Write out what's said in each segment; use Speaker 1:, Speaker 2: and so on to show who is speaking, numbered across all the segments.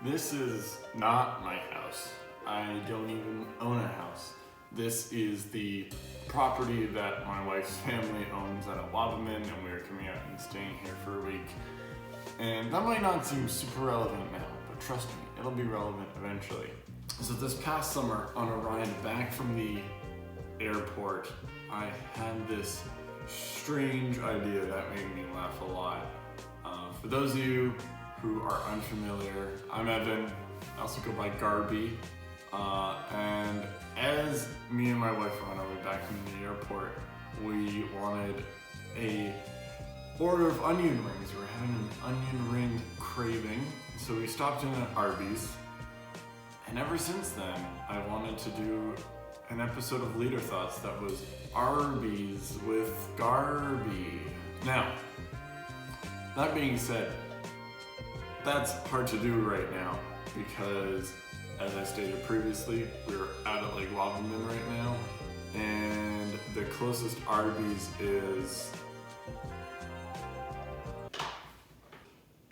Speaker 1: This is not my house. I don't even own a house. This is the property that my wife's family owns out of Wabaman, and we are coming out and staying here for a week. And that might not seem super relevant now, but trust me, it'll be relevant eventually. So this past summer, on a ride back from the airport, I had this strange idea that made me laugh a lot. For those of you who are unfamiliar, I'm Evan. I also go by Garby. And as me and my wife were on our way back from the airport, we wanted a order of onion rings. We were having an onion ring craving, so we stopped in at Arbys. And ever since then, I wanted to do an episode of Leader Thoughts that was Arbys with Garby. Now, that being said, that's hard to do right now because, as I stated previously, we're out at Lake Wabaman right now, and the closest Arbys is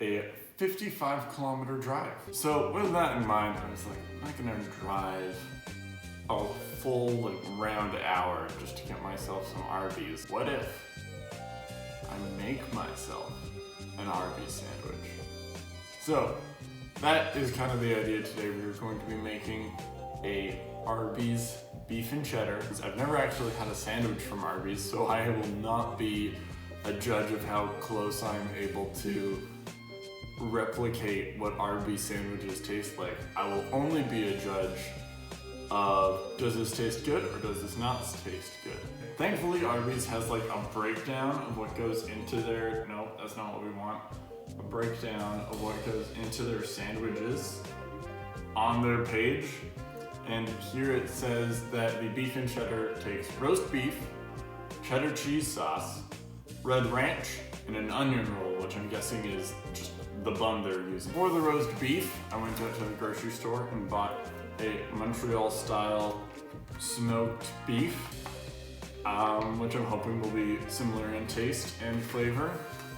Speaker 1: a 55-kilometer drive. So with that in mind, I was like, I'm not gonna drive a full round hour just to get myself some Arbys. What if I make myself an Arby sandwich? So that is kind of the idea today. We're going to be making a Arby's beef and cheddar. I've never actually had a sandwich from Arby's, so I will not be a judge of how close I'm able to replicate what Arby's sandwiches taste like. I will only be a judge of, does this taste good or does this not taste good? Thankfully, Arby's has like a breakdown of what goes into their, no, that's not what we want. A breakdown of what goes into their sandwiches on their page. And here it says that the beef and cheddar takes roast beef, cheddar cheese sauce, red ranch, and an onion roll, which I'm guessing is just the bun they're using. For the roast beef, I went out to the grocery store and bought a Montreal style smoked beef, which I'm hoping will be similar in taste and flavor.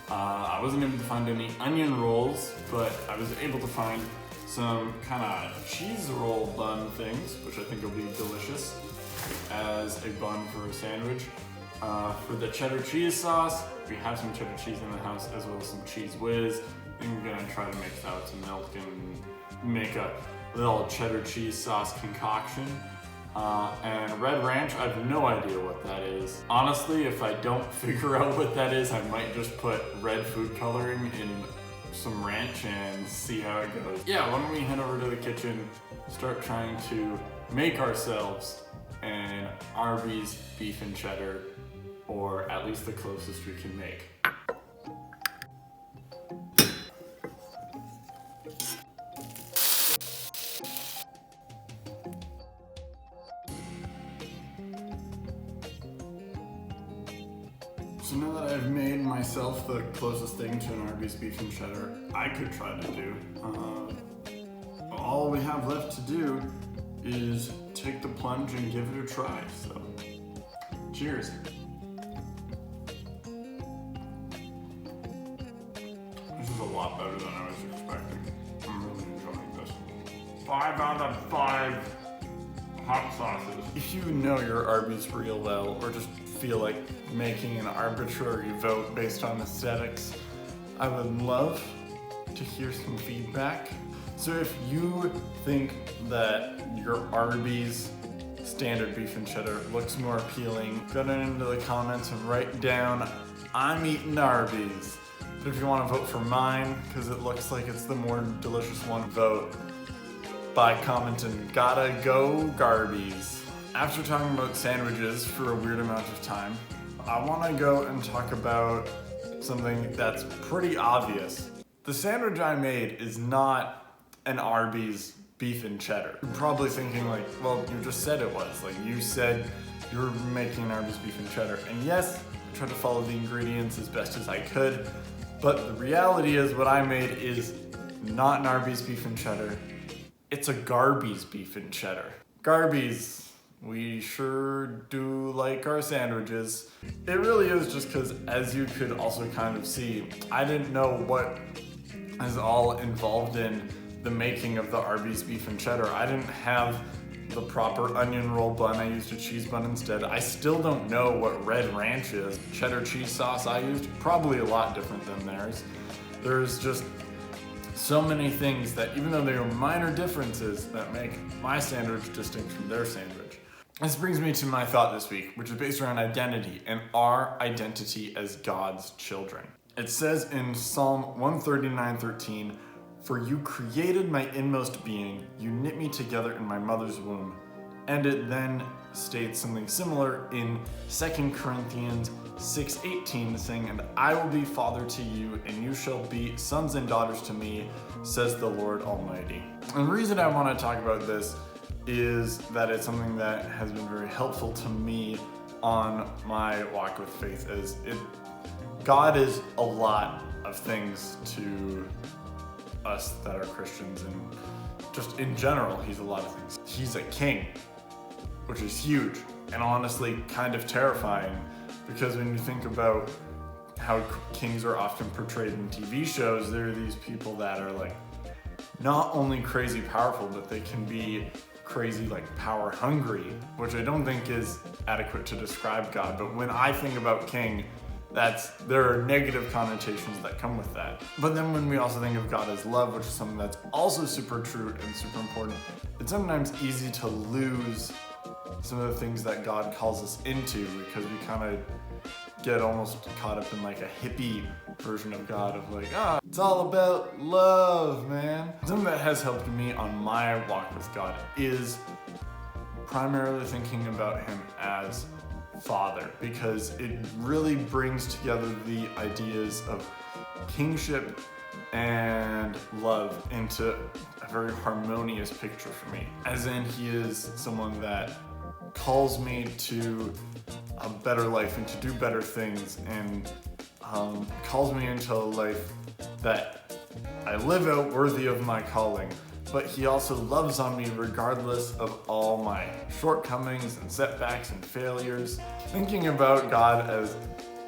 Speaker 1: I wasn't able to find any onion rolls, but I was able to find some kind of cheese roll bun things, which I think will be delicious as a bun for a sandwich. For the cheddar cheese sauce, we have some cheddar cheese in the house as well as some cheese whiz. I think we're gonna try to mix that with some milk and make a little cheddar cheese sauce concoction. And red ranch, I have no idea what that is. Honestly, if I don't figure out what that is, I might just put red food coloring in some ranch and see how it goes. Yeah, why don't we head over to the kitchen, start trying to make ourselves an Arby's beef and cheddar, or at least the closest we can make. So now that I've made myself the closest thing to an Arby's beef and cheddar I could try to do, all we have left to do is take the plunge and give it a try. So, cheers. This is a lot better than I was expecting. I'm really enjoying this. 5 out of 5 hot sauces. If you know your Arby's real well, or just feel like making an arbitrary vote based on aesthetics, I would love to hear some feedback. So if you think that your Arby's standard beef and cheddar looks more appealing, get it into the comments and write down, I'm eating Arby's. But if you want to vote for mine, because it looks like it's the more delicious one, vote by commenting, gotta go Garby's. After talking about sandwiches for a weird amount of time, I want to go and talk about something that's pretty obvious. The sandwich I made is not an Arby's beef and cheddar. You're probably thinking like, well, you just said it was. Like, you said you were making an Arby's beef and cheddar. And yes, I tried to follow the ingredients as best as I could, but the reality is what I made is not an Arby's beef and cheddar. It's a Garby's beef and cheddar. Garby's, we sure do like our sandwiches. It really is just because, as you could also kind of see, I didn't know what is all involved in the making of the Arby's beef and cheddar. I didn't have the proper onion roll bun. I used a cheese bun instead. I still don't know what red ranch is. Cheddar cheese sauce I used, probably a lot different than theirs. There's just so many things that, even though they are minor differences, that make my sandwich distinct from their sandwich. This brings me to my thought this week, which is based around identity and our identity as God's children. It says in Psalm 139:13, "For you created my inmost being, you knit me together in my mother's womb." And it then states something similar in 2 Corinthians 6:18, saying, "And I will be father to you, and you shall be sons and daughters to me, says the Lord Almighty." And the reason I want to talk about this is that it's something that has been very helpful to me on my walk with faith. God is a lot of things to us that are Christians, and just in general, he's a lot of things. He's a king, which is huge and honestly kind of terrifying, because when you think about how kings are often portrayed in TV shows, there are these people that are like not only crazy powerful, but they can be crazy like power hungry, which I don't think is adequate to describe God. But when I think about king, there are negative connotations that come with that. But then when we also think of God as love, which is something that's also super true and super important, it's sometimes easy to lose some of the things that God calls us into, because we kind of get almost caught up in like a hippie version of God, of like, it's all about love, man. Something that has helped me on my walk with God is primarily thinking about him as Father, because it really brings together the ideas of kingship and love into a very harmonious picture for me. As in, he is someone that calls me to a better life and to do better things, and calls me into a life that I live out worthy of my calling. But he also loves on me regardless of all my shortcomings and setbacks and failures. Thinking about God as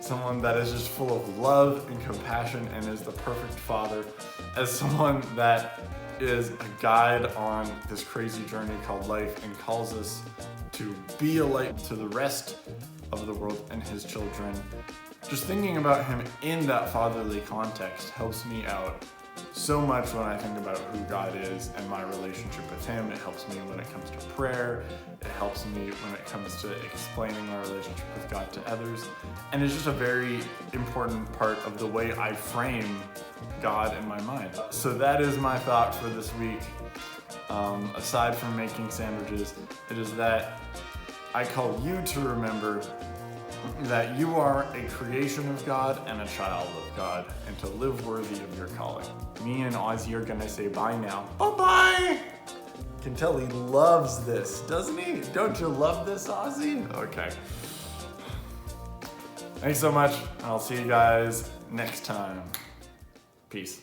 Speaker 1: someone that is just full of love and compassion and is the perfect father, as someone that is a guide on this crazy journey called life and calls us to be a light to the rest of the world and his children. Just thinking about him in that fatherly context helps me out so much when I think about who God is and my relationship with him. It helps me when it comes to prayer. It helps me when it comes to explaining my relationship with God to others. And it's just a very important part of the way I frame God in my mind. So that is my thought for this week. Aside from making sandwiches, it is that I call you to remember that you are a creation of God and a child of God, and to live worthy of your calling. Me and Ozzy are gonna say bye now. Bye-bye! Can tell he loves this, doesn't he? Don't you love this, Ozzy? Okay. Thanks so much. I'll see you guys next time. Peace.